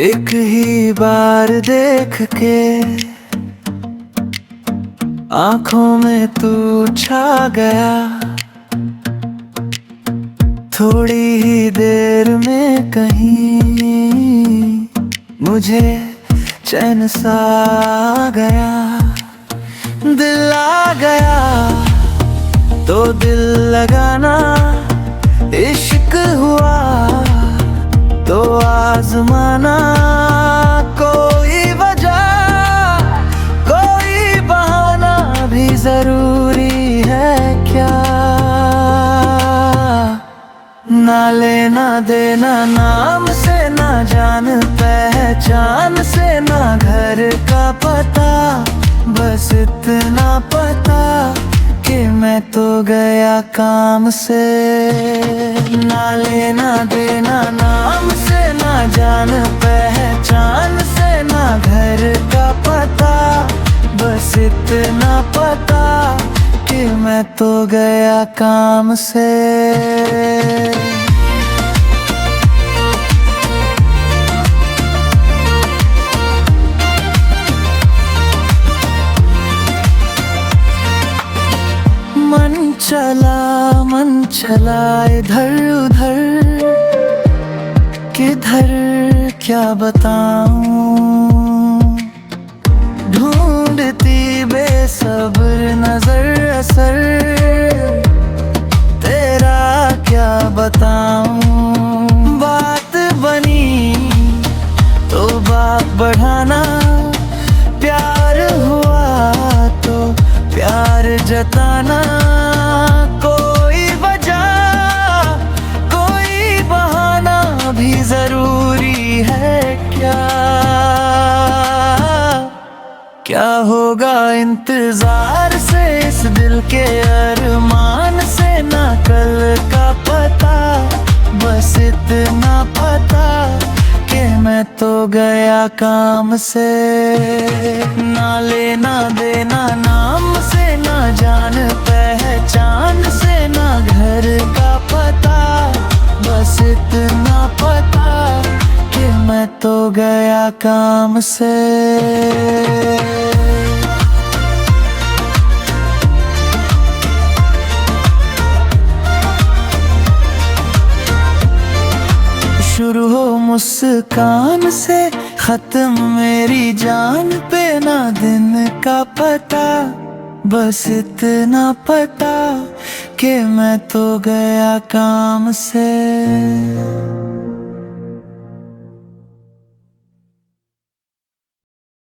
एक ही बार देख के आंखों में तू छा गया, थोड़ी ही देर में कहीं मुझे चैन सा आ गया। दिल आ गया तो दिल लगाना, इश्क हुआ तो आजमाना। कोई वजह कोई बहाना भी जरूरी है क्या? ना लेना देना नाम से, ना जान पहचान से, ना घर का पता, बस इतना पता कि मैं तो गया काम से। ना लेना देना नाम से, ना जान पहचान से, ना घर का पता, बस इतना पता कि मैं तो गया काम से। मन चला इधर उधर, किधर क्या बताऊं। ढूंढती बेसब्र नजर असर, तेरा क्या बताऊं। बात बनी तो बात बढ़ाना, प्यार हुआ तो प्यार जताना। कोई वजह कोई बहाना भी जरूरी है क्या? क्या होगा इंतजार से, इस दिल के अरमान से, ना कल का पता, बस इतना पता कि मैं तो गया काम से। ना लेना देना नाम से, ना जान पहचान से, ना घर का पता, बस इतना पता कि मैं तो गया काम से। शुरू हो मुस्कान से, खत्म मेरी जान पे, ना दिन का पता, बस इतना पता कि मैं तो गया काम से।